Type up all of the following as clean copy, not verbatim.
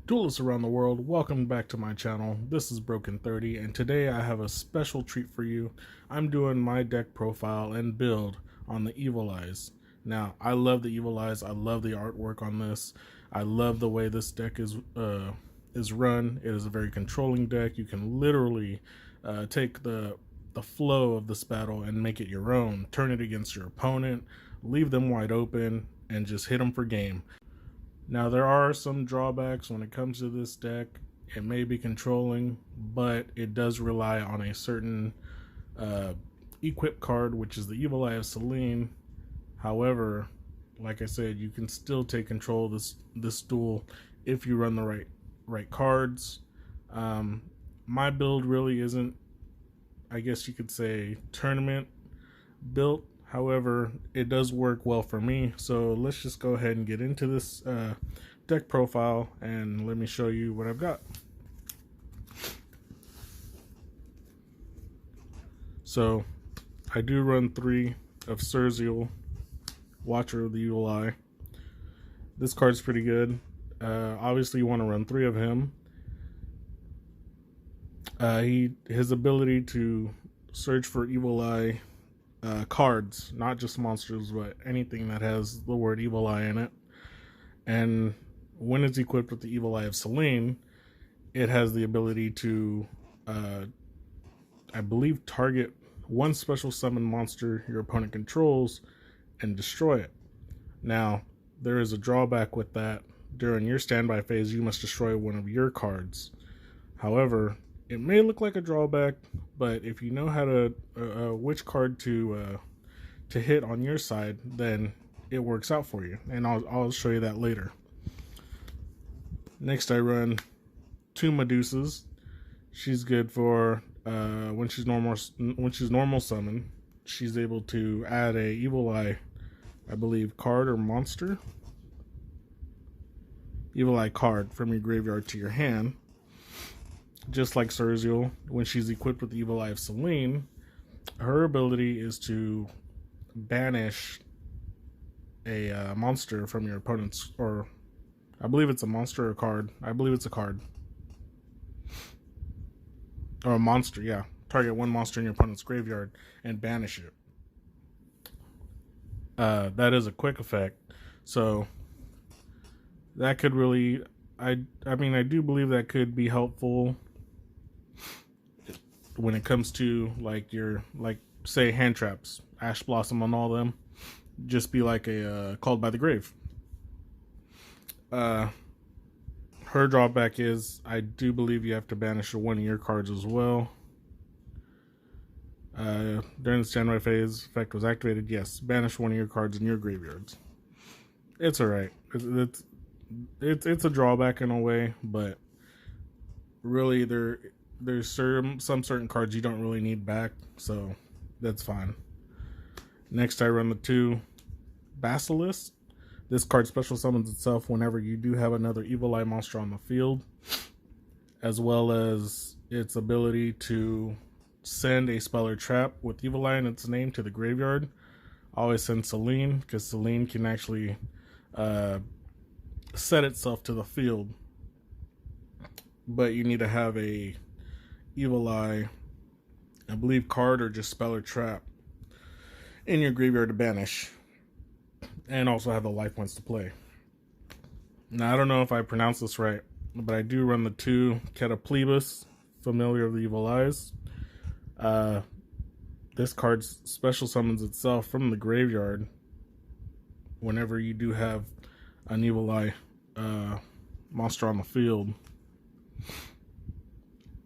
Duelists around the world, welcome back to my channel. This is Broken30, and today I have a special treat for you. I'm doing my deck profile and build on the Evil Eyes. Now, I love the Evil Eyes. I love the artwork on this. I love the way this deck is run. It is a very controlling deck. You can literally take the flow of this battle and make it your own. Turn it against your opponent, leave them wide open, and just hit them for game. Now, there are some drawbacks when it comes to this deck. It may be controlling, but it does rely on a certain equip card, which is the Evil Eye of Selene. However, like I said, you can still take control of this duel if you run the right cards. My build really isn't, I guess you could say, tournament built. However, it does work well for me, so let's just go ahead and get into this deck profile and let me show you what I've got. So, I do run 3 of Surziel, Watcher of the Evil Eye. This card's pretty good. Obviously, you want to run 3 of him. His ability to search for Evil Eye cards, not just monsters, but anything that has the word Evil Eye in it. And when it's equipped with the Evil Eye of Selene, it has the ability to, I believe, target one special summon monster your opponent controls and destroy it. Now, there is a drawback with that. During your standby phase, you must destroy one of your cards. However, it may look like a drawback, but if you know how to which card to hit on your side, then it works out for you, and I'll show you that later. Next, I run 2 Medusas. She's good for when she's normal summon. She's able to add a Evil Eye, I believe, card or monster. Evil Eye card from your graveyard to your hand. Just like Surziel, when she's equipped with the Evil Eye of Selene, her ability is to banish a monster from your opponent's, or I believe it's a monster or a card. I believe it's a card. Or a monster, yeah. Target one monster in your opponent's graveyard and banish it. That is a quick effect. So that could really, I mean, I do believe that could be helpful when it comes to say hand traps, Ash Blossom on all them. Just be like a Called by the Grave. Her drawback is I do believe you have to banish one of your cards as well. During the standby phase, effect was activated. Yes, banish one of your cards in your graveyards. It's alright. It's a drawback in a way, but really there's some certain cards you don't really need back, so that's fine. Next, I run the 2 Basilisk. This card special summons itself whenever you do have another Evil Eye monster on the field, as well as its ability to send a spell or trap with Evil Eye in its name to the graveyard. Always send Selene, because Selene can actually set itself to the field, but you need to have a Evil Eye, I believe, card or just spell or trap in your graveyard to banish, and also have the life points to play. Now, I don't know if I pronounced this right, but I do run the 2 Cataplebis, Familiar of the Evil Eyes. This card special summons itself from the graveyard whenever you do have an Evil Eye monster on the field,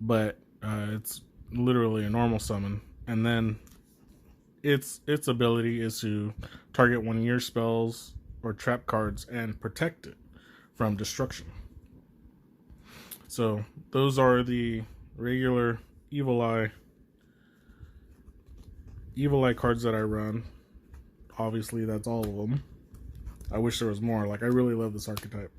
but it's literally a normal summon, and then its ability is to target one of your spells or trap cards and protect it from destruction. So those are the regular Evil Eye cards that I run. Obviously, that's all of them. I wish there was more. Like, I really love this archetype.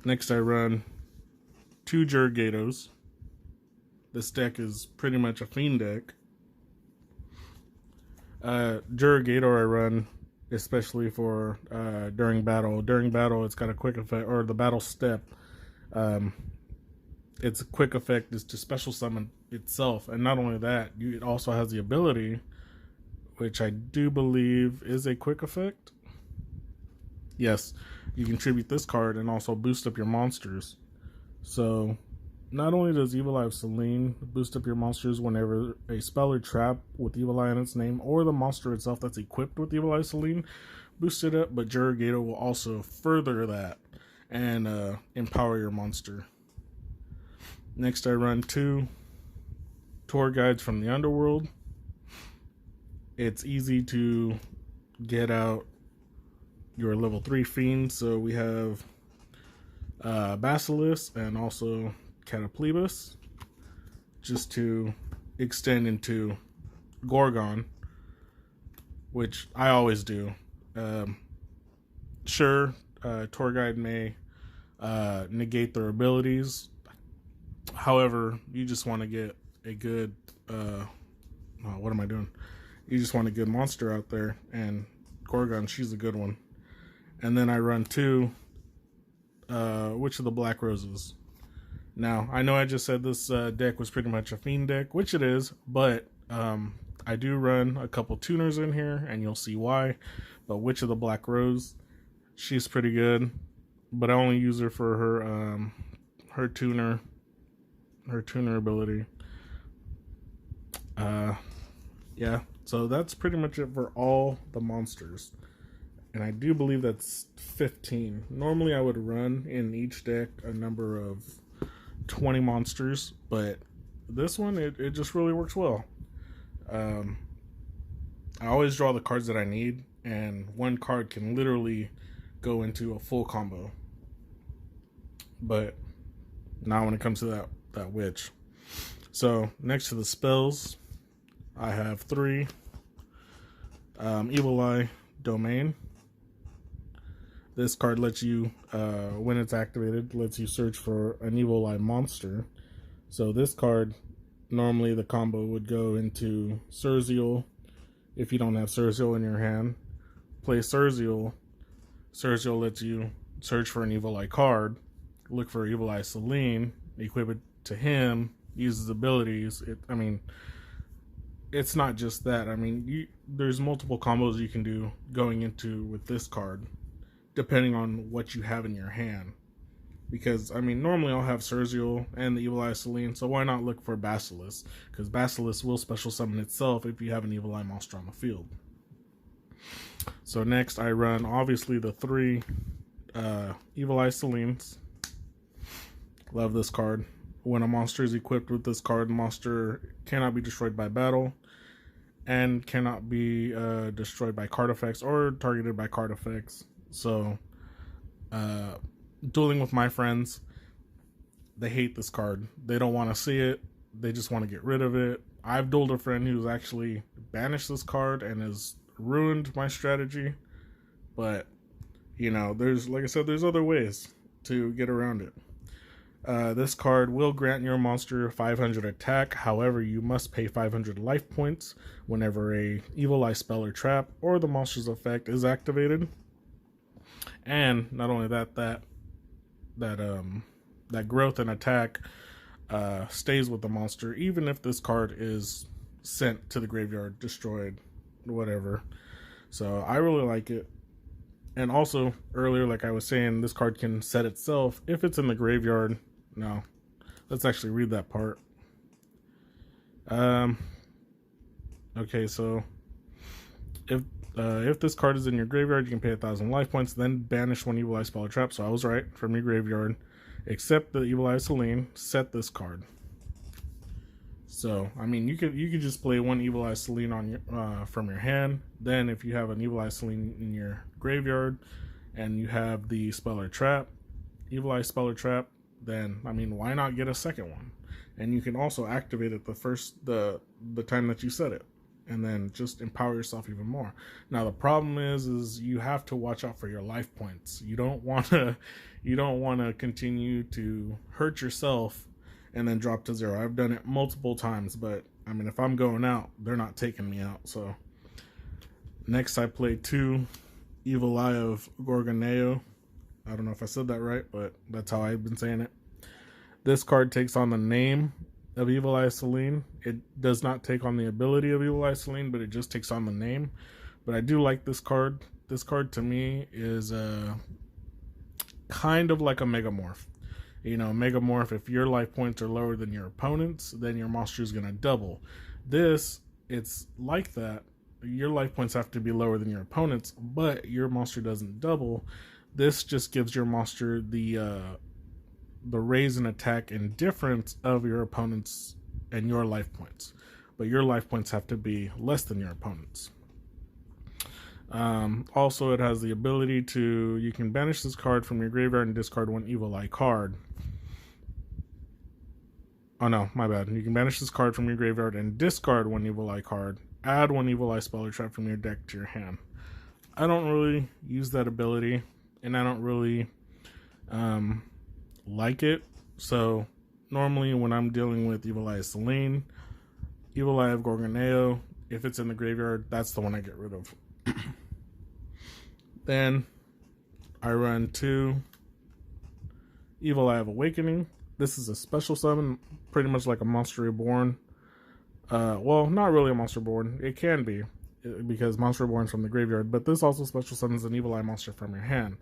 Next, I run 2 Jurgatos. This deck is pretty much a fiend deck. Jurgator I run especially for during battle. During battle, it's got a quick effect, or the battle step. Its quick effect is to special summon itself, and not only that, it also has the ability, which I do believe is a quick effect. Yes, you can tribute this card and also boost up your monsters. So not only does Evil Eye of Selene boost up your monsters whenever a spell or trap with Evil Eye in its name, or the monster itself that's equipped with Evil Eye of Selene boost it up, but Jurigato will also further that and empower your monster. Next, I run 2 tour guides from the underworld. It's easy to get out your level 3 fiends, so we have Basilisk and also Cataplebus, just to extend into Gorgon, which I always do. Sure, tour guide may negate their abilities. However, you just want to get a good what am I doing? You just want a good monster out there, and Gorgon, she's a good one. And then I run 2 Witch of the Black Roses. Now, I know I just said this deck was pretty much a fiend deck, which it is, but I do run a couple tuners in here, and you'll see why. But Witch of the Black Rose, she's pretty good, but I only use her for her tuner ability. Yeah, so that's pretty much it for all the monsters. And I do believe that's 15. Normally I would run in each deck a number of 20 monsters, but this one, it just really works well. I always draw the cards that I need, and one card can literally go into a full combo. But now when it comes to that witch. So next to the spells, I have 3. Evil Eye Domain. This card lets you, when it's activated, lets you search for an Evil Eye monster. So this card, normally the combo would go into Surzeal. If you don't have Surzeal in your hand, play Surzeal. Surzeal lets you search for an Evil Eye card, look for Evil Eye Selene, equip it to him, use his abilities. It's not just that. I mean, there's multiple combos you can do going into with this card, depending on what you have in your hand. Because, I mean, normally I'll have Surzeal and the Evil Eye Selene, so why not look for Basilisk? Because Basilisk will special summon itself if you have an Evil Eye monster on the field. So next I run, obviously, the 3 Evil Eye Selenes. Love this card. When a monster is equipped with this card, the monster cannot be destroyed by battle and cannot be destroyed by card effects or targeted by card effects. So, dueling with my friends, they hate this card. They don't want to see it. They just want to get rid of it. I've dueled a friend who's actually banished this card and has ruined my strategy. But, you know, like I said, there's other ways to get around it. This card will grant your monster 500 attack. However, you must pay 500 life points whenever a Evil Eye spell or trap or the monster's effect is activated. And not only that growth and attack stays with the monster, even if this card is sent to the graveyard, destroyed, whatever. So I really like it. And also, earlier, like I was saying, this card can set itself if it's in the graveyard. No, let's actually read that part. Okay, so if this card is in your graveyard, you can pay 1,000 life points, then banish one Evil Eye spell or trap. So I was right, from your graveyard. Except the Evil Eye Selene, set this card. So I mean, you could just play one Evil Eye Selene on your from your hand. Then if you have an Evil Eye Selene in your graveyard, and you have the spell or trap, Evil Eye spell or trap, then I mean, why not get a second one? And you can also activate it the time that you set it, and then just empower yourself even more. Now the problem is you have to watch out for your life points. You don't want to continue to hurt yourself and then drop to 0. I've done it multiple times, but I mean, if I'm going out, they're not taking me out. So next I play 2 Evil Eye of Gorgoneo. I don't know if I said that right, but that's how I've been saying it. This card takes on the name of Evil Eye Celine. It does not take on the ability of Evil Eye Celine, but it just takes on the name. But I do like this card. This card to me is kind of like a Megamorph. You know, Megamorph, if your life points are lower than your opponent's, then your monster is going to double. This, it's like that. Your life points have to be lower than your opponent's, but your monster doesn't double. This just gives your monster the raise in attack and difference of your opponent's and your life points. But your life points have to be less than your opponent's. Also, it has the ability to, you can banish this card from your graveyard and discard one Evil Eye card. Oh no, my bad. You can banish this card from your graveyard and discard one Evil Eye card. Add one Evil Eye spell or trap from your deck to your hand. I don't really use that ability, and I don't really like it. So normally when I'm dealing with Evil Eye Celine, Evil Eye of Gorgoneo, if it's in the graveyard, that's the one I get rid of. Then I run 2 Evil Eye of Awakening. This is a special summon, pretty much like a Monster Reborn. Well, not really a Monster Reborn. It can be, because Monster Reborn's from the graveyard, but this also special summons an Evil Eye monster from your hand.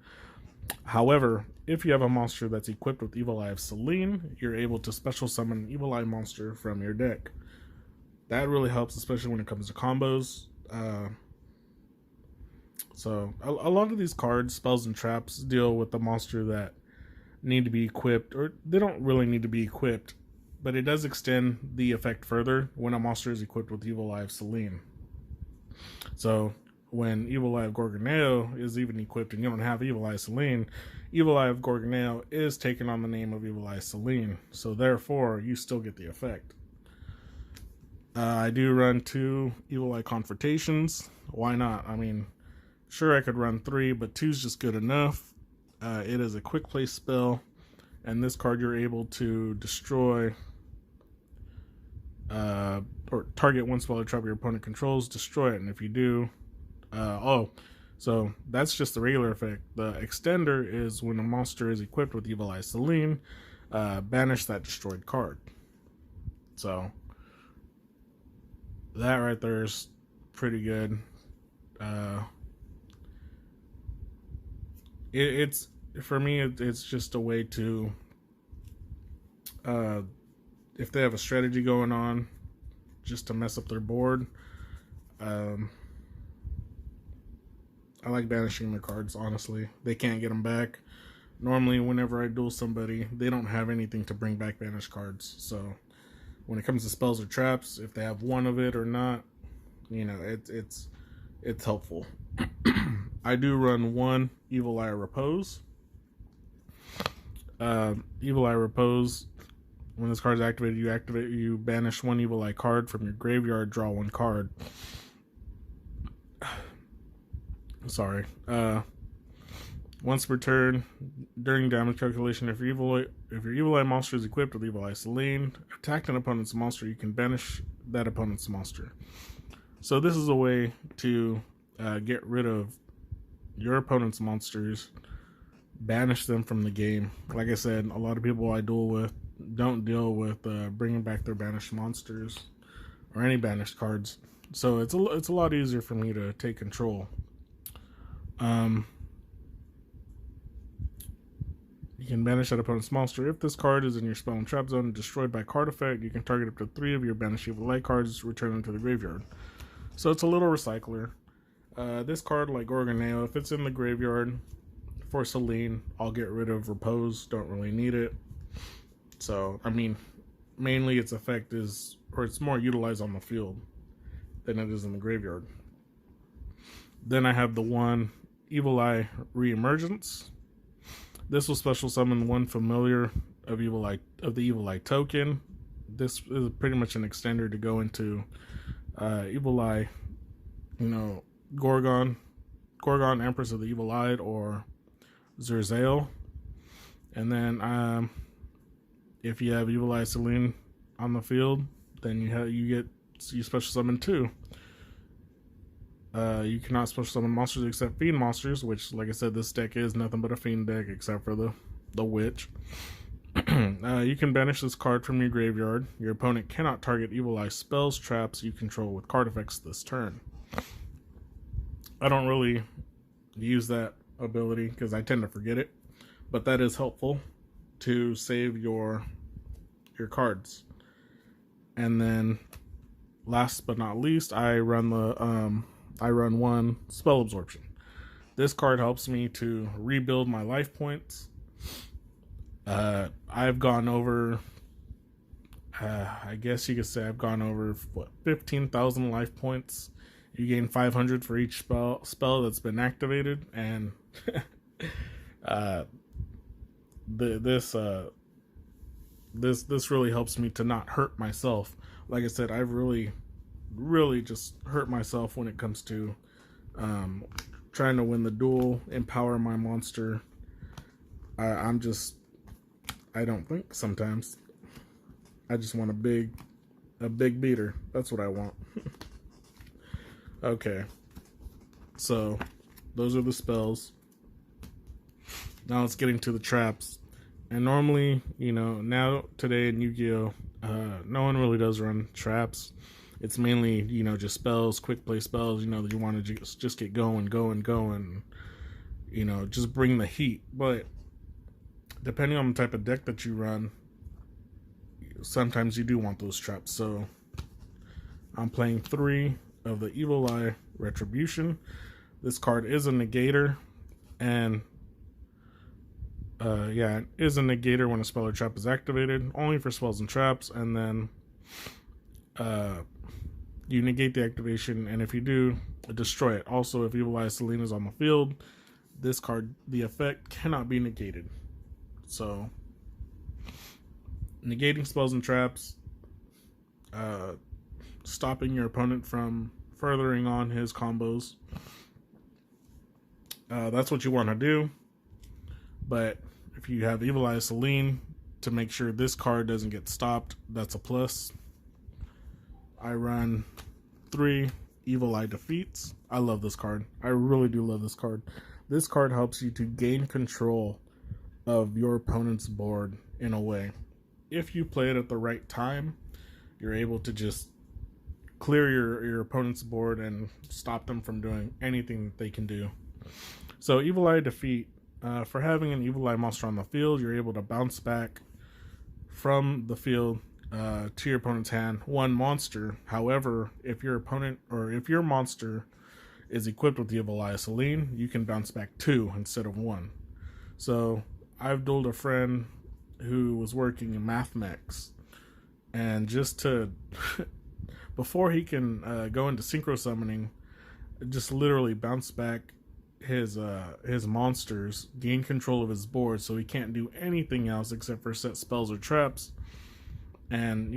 However, if you have a monster that's equipped with Evil Eye of Celine, you're able to special summon an Evil Eye monster from your deck. That really helps, especially when it comes to combos. So a lot of these cards, spells and traps, deal with the monster that need to be equipped, or they don't really need to be equipped, but it does extend the effect further when a monster is equipped with Evil Eye of Celine. So when Evil Eye of Gorgoneo is even equipped and you don't have Evil Eye of Celine, Evil Eye of Gorgoneo is taking on the name of Evil Eye of Celine, so therefore you still get the effect. I do run 2 Evil Eye Confrontations. Why not? I mean, sure, I could run 3, but 2's just good enough. It is a quick play spell, and this card you're able to destroy or target one spell or trap your opponent controls, destroy it, and if you do, so that's just the regular effect. The extender is when a monster is equipped with Evil Eye Celine, banish that destroyed card. So that right there is pretty good. It's for me, it's just a way to, if they have a strategy going on, just to mess up their board. I like banishing their cards, honestly. They can't get them back. Normally, whenever I duel somebody, they don't have anything to bring back banished cards. So when it comes to spells or traps, if they have one of it or not, you know, it's helpful. I do run 1 Evil Eye Repose. Evil Eye Repose, when this card is activated, you banish 1 Evil Eye card from your graveyard, draw 1 card. Sorry. Once per turn, during damage calculation, if your Evil Eye monster is equipped with Evil Eye Celine, attack an opponent's monster, you can banish that opponent's monster. So this is a way to get rid of your opponent's monsters, banish them from the game. Like I said, a lot of people I duel with don't deal with bringing back their banished monsters or any banished cards. So it's a lot easier for me to take control. You can banish that opponent's monster. If this card is in your spell and trap zone and destroyed by card effect, you can target up to 3 of your banished Evil Eye cards, return them to the graveyard. So it's a little recycler. This card, like Gorgoneo, if it's in the graveyard for Celine, I'll get rid of Repose. Don't really need it. So, I mean, mainly its effect is, or it's more utilized on the field than it is in the graveyard. Then I have the 1 Evil Eye Reemergence. This will special summon 1 familiar of the Evil Eye token. This is pretty much an extender to go into Evil Eye, you know, Gorgon, Empress of the Evil Eye, or Zerzael. And then if you have Evil Eye Celine on the field, then you special summon 2. You cannot special summon monsters except fiend monsters, which, like I said, this deck is nothing but a fiend deck except for the witch. You can banish this card from your graveyard. Your opponent cannot target Evil Eye spells, traps you control with card effects this turn. I don't really use that ability because I tend to forget it, but that is helpful to save your cards. And then, last but not least, I run one spell absorption. This card helps me to rebuild my life points. I've gone over, I guess you could say I've gone over, 15,000 life points. You gain 500 for each spell that's been activated, and this really helps me to not hurt myself. Like I said, I've really just hurt myself when it comes to trying to win the duel, empower my monster. I don't think sometimes. I just want a big beater. That's what I want. Okay. So, those are the spells. Now let's get into the traps. And normally, today in Yu-Gi-Oh, no one really does run traps. It's mainly, just spells, quick play spells, that you want to just get going, just bring the heat. But depending on the type of deck that you run, sometimes you do want those traps. So I'm playing 3 of the Evil Eye Retribution. This card is a negator, and it is a negator when a spell or trap is activated, only for spells and traps. And then you negate the activation, and if you do, destroy it. Also, if Evil Eye Selene is on the field, this card, the effect cannot be negated. So, negating spells and traps, stopping your opponent from furthering on his combos. That's what you want to do. But if you have Evil Eye Selene, to make sure this card doesn't get stopped, that's a plus. I run 3 Evil Eye Defeats. I love this card. I really do love this card. This card helps you to gain control of your opponent's board in a way. If you play it at the right time, you're able to just clear your opponent's board and stop them from doing anything that they can do. So Evil Eye Defeat, for having an Evil Eye monster on the field, you're able to bounce back from the field to your opponent's hand 1 monster. However, if your opponent or if your monster is equipped with the Evil Eye Selene, you can bounce back 2 instead of 1. So I've dueled a friend who was working in Math Mechs, and just to before he can go into synchro summoning, just literally bounce back his monsters, gain control of his board, so he can't do anything else except for set spells or traps, and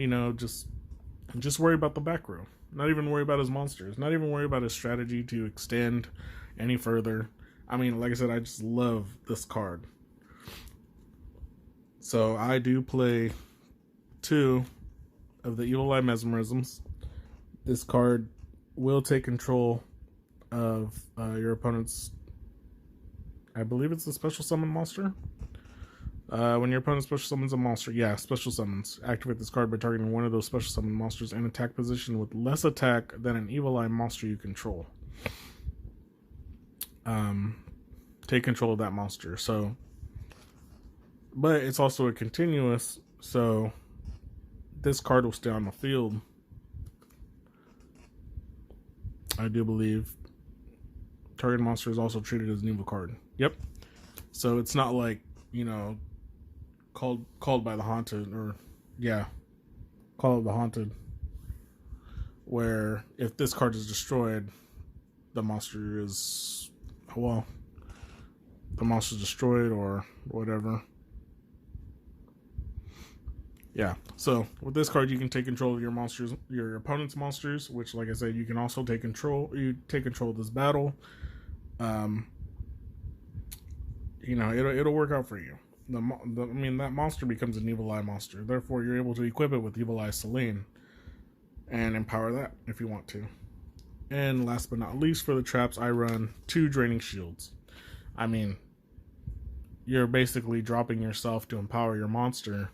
just worry about the back row. Not even worry about his monsters. Not even worry about his strategy to extend any further. I mean, like I said, I just love this card. So I do play 2 of the Evil Eye Mesmerisms. This card will take control of your opponent's, I believe it's a special summon monster. When your opponent special summons a monster, special summons. Activate this card by targeting one of those special summon monsters in attack position with less attack than an Evil Eye monster you control. Take control of that monster. So, but it's also a continuous, so this card will stay on the field. I do believe target monster is also treated as an evil card. Yep. So it's not like, called by the haunted, or Call of the Haunted, where if this card is destroyed, the monster is destroyed or whatever. Yeah, so with this card you can take control of your monsters, your opponent's monsters, which, like I said, you can also take control. You take control of this battle. It'll work out for you. That monster becomes an Evil Eye monster. Therefore, you're able to equip it with Evil Eye Selene and empower that if you want to. And last but not least, for the traps, I run 2 draining shields. I mean, you're basically dropping yourself to empower your monster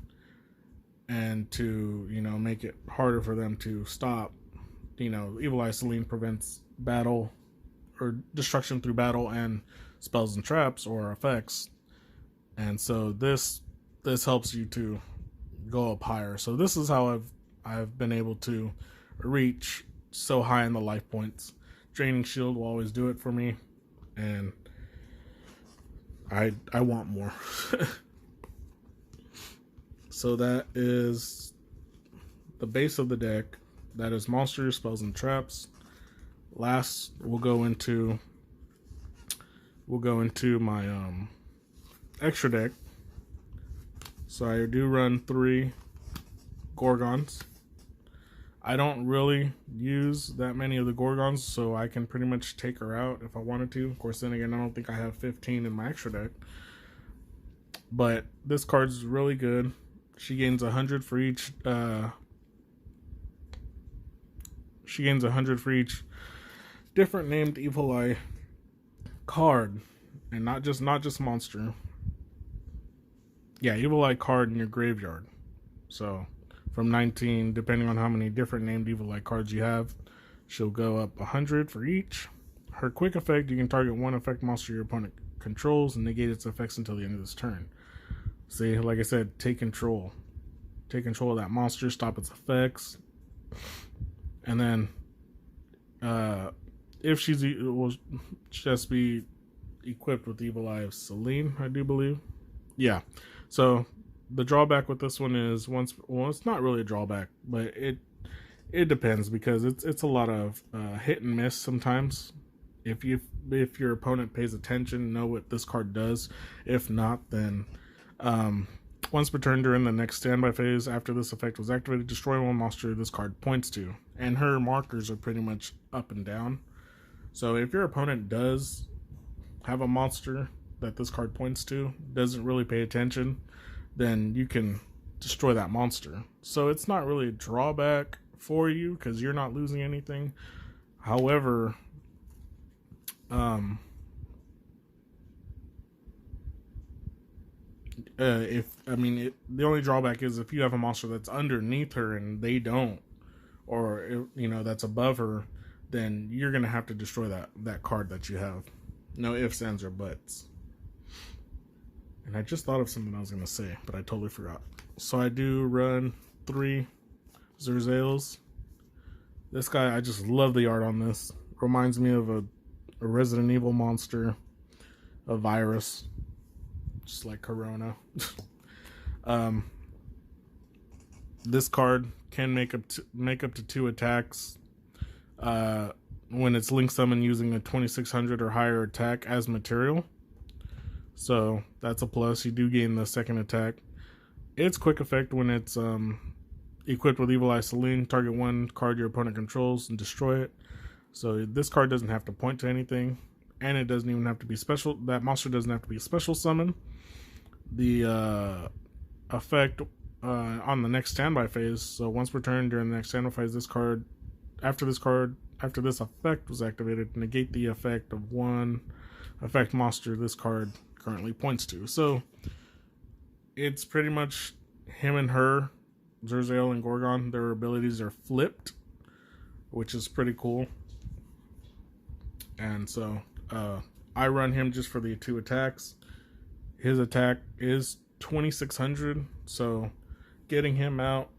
and to, make it harder for them to stop. Evil Eye Celine prevents battle or destruction through battle and spells and traps or effects. And so this helps you to go up higher. So this is how I've been able to reach so high in the life points. Draining Shield will always do it for me, and I want more. So that is the base of the deck. That is monsters, spells, and traps. Last, we'll go into my extra deck. So I do run 3 Gorgons. I don't really use that many of the Gorgons, so I can pretty much take her out if I wanted to. Of course, then again, I don't think I have 15 in my extra deck. But this card's really good. She gains 100 for each. She gains 100 for each different named Evil Eye card, and not just monster. Yeah, Evil Eye card in your graveyard. So from 19, depending on how many different named Evil Eye cards you have, she'll go up 100 for each. Her quick effect: you can target one effect monster your opponent controls and negate its effects until the end of this turn. See, like I said, take control. Take control of that monster, stop its effects. And then, if she's, it will just be equipped with Evil Eye of Celine, I do believe. Yeah. So the drawback with this one is it's not really a drawback, but it depends, because it's a lot of hit and miss sometimes. If your opponent pays attention, know what this card does. If not, then once per turn during the next standby phase after this effect was activated, destroy one monster this card points to. And her markers are pretty much up and down. So if your opponent does have a monster that this card points to, doesn't really pay attention, then you can destroy that monster. So it's not really a drawback for you, because you're not losing anything. However, the only drawback is if you have a monster that's underneath her and they don't, or that's above her, then you're gonna have to destroy that card that you have. No ifs, ands, or buts. And I just thought of something I was gonna say, but I totally forgot. So I do run 3 Zerzails. This guy, I just love the art on this. Reminds me of a Resident Evil monster, a virus, just like Corona. This card can make up to 2 attacks when it's link summoned using a 2600 or higher attack as material. So that's a plus. You do gain the second attack. Its quick effect: when it's equipped with Evil Eye Celine, target one card your opponent controls and destroy it. So this card doesn't have to point to anything, and it doesn't even have to be special. That monster doesn't have to be a special summon. The effect on the next standby phase. So once per turn during the next standby phase, after this effect was activated, negate the effect of one effect monster this card currently points to. So it's pretty much him and her, Zerzail and Gorgon. Their abilities are flipped, which is pretty cool. And so I run him just for the 2 attacks. His attack is 2600, so getting him out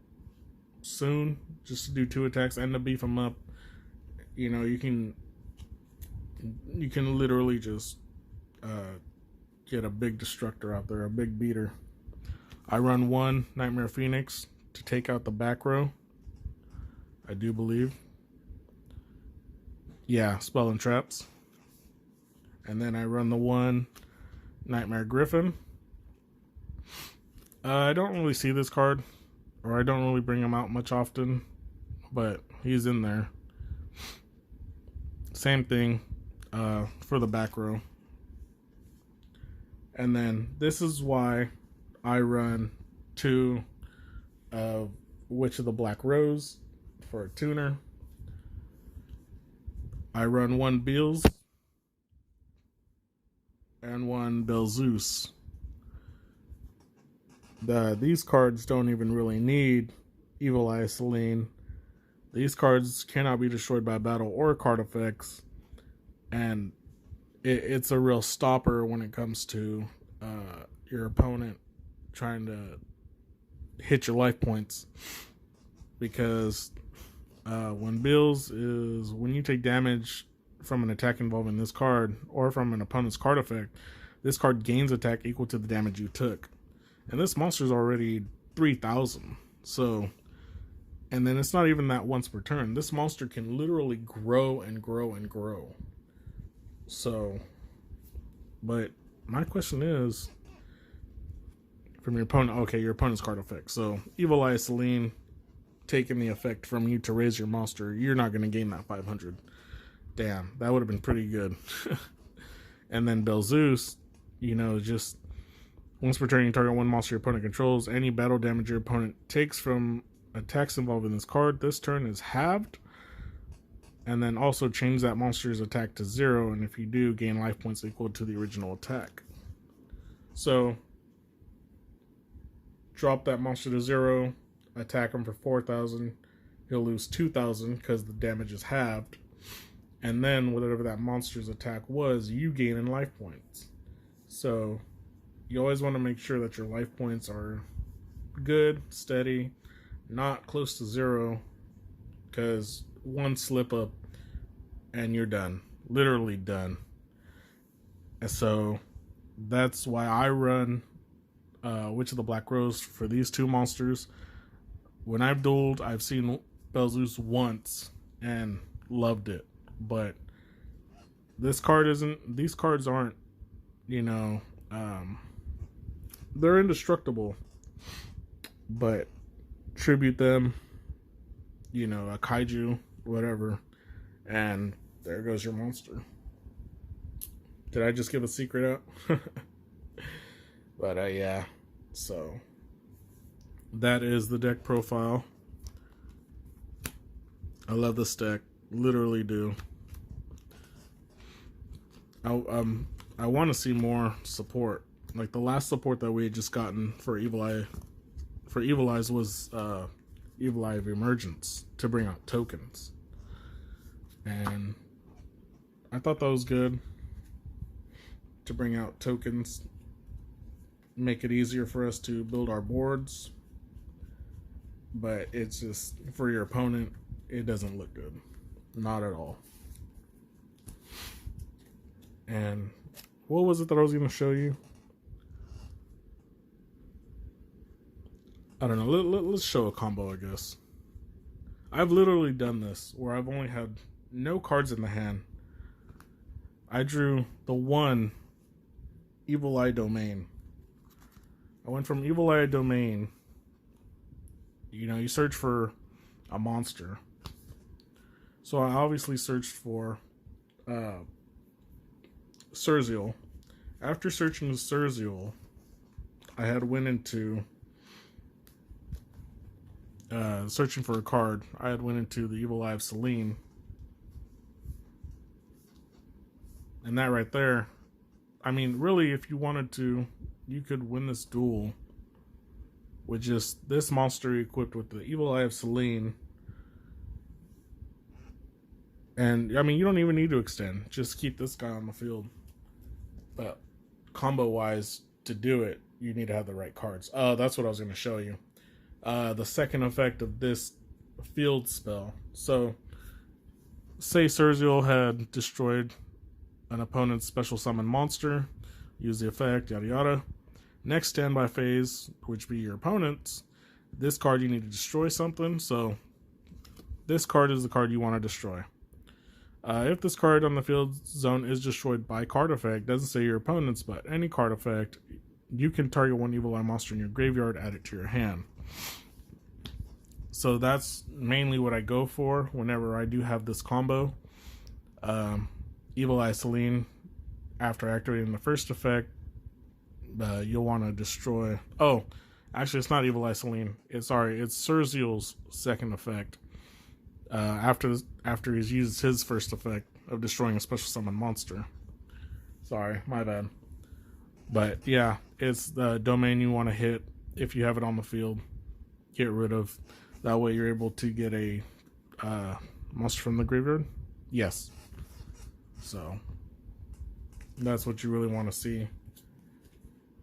soon just to do 2 attacks and to beef him up, you can literally just get a big destructor out there, a big beater. I run 1 Nightmare Phoenix to take out the back row, I do believe. Yeah, spell and traps. And then I run the 1 Nightmare Griffin. I don't really see this card, or I don't really bring him out much often, but he's in there. Same thing for the back row. And then this is why I run 2 Witch of the Black Rose for a tuner. I run one Beals and one Belzeus. These cards don't even really need Evil Eye Selene. These cards cannot be destroyed by battle or card effects, and it's a real stopper when it comes to your opponent trying to hit your life points. Because when you take damage from an attack involving this card or from an opponent's card effect, this card gains attack equal to the damage you took. And this monster's already 3,000. So, and then it's not even that once per turn. This monster can literally grow and grow and grow. So, but my question is, from your opponent, okay, your opponent's card effect. So, Evil Eye Selene taking the effect from you to raise your monster, you're not going to gain that 500. Damn, that would have been pretty good. And then Belzeus, just once per turn, you target one monster your opponent controls. Any battle damage your opponent takes from attacks involving this card this turn is halved. And then also change that monster's attack to 0. And if you do, gain life points equal to the original attack. So, drop that monster to 0. Attack him for 4,000. He'll lose 2,000 because the damage is halved. And then whatever that monster's attack was, you gain in life points. So you always want to make sure that your life points are good, steady, not close to 0, because one slip up and you're done. Literally done. And so that's why I run Witch of the Black Rose for these two monsters. When I've dueled, I've seen Belzeus once and loved it. But these cards aren't, they're indestructible. But tribute them, a kaiju, whatever, and there goes your monster. Did I just give a secret out? But yeah, so that is the deck profile. I love this deck, literally do. I want to see more support. Like the last support that we had just gotten for Evil Eyes was Evil Eye of Emergence to bring out tokens, and I thought that was good to bring out tokens, make it easier for us to build our boards. But it's just, for your opponent, it doesn't look good. Not at all. And what was it that I was going to show you? I don't know. Let's show a combo, I guess. I've literally done this where I've only had no cards in the hand. I drew the one Evil Eye Domain. I went from Evil Eye Domain. You search for a monster. So I obviously searched for Surzeal. After searching Surzeal, I had went into searching for a card. I had went into the Evil Eye of Selene. And that right there, I mean, really, if you wanted to, you could win this duel with just this monster equipped with the Evil Eye of Selene. And, I mean, you don't even need to extend. Just keep this guy on the field. But combo-wise, to do it, you need to have the right cards. That's what I was going to show you. The second effect of this field spell. So, say Surzeal had destroyed an opponent's special summon monster. Use the effect, yada yada. Next standby phase, which be your opponent's, this card you need to destroy something. So this card is the card you want to destroy. If this card on the field zone is destroyed by card effect, doesn't say your opponent's, but any card effect, you can target one Evil Eye monster in your graveyard, add it to your hand. So that's mainly what I go for whenever I do have this combo. Evil Eye Selene, after activating the first effect, you'll want to destroy... Oh, actually, it's not Evil Eye Selene. It's Surzeal's second effect. After he's used his first effect, of destroying a special summon monster. Sorry, my bad. But yeah, it's the domain you want to hit if you have it on the field. Get rid of. That way you're able to get a monster from the graveyard. Yes. So that's what you really want to see.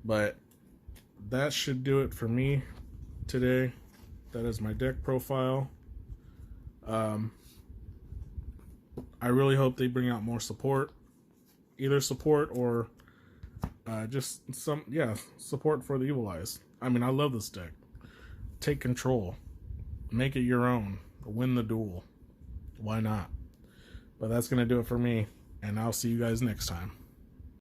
But that should do it for me today. That is my deck profile. I really hope they bring out more support. Either support or just some, support for the Evil Eyes. I mean, I love this deck. Take control. Make it your own. Win the duel. Why not? But that's going to do it for me, and I'll see you guys next time.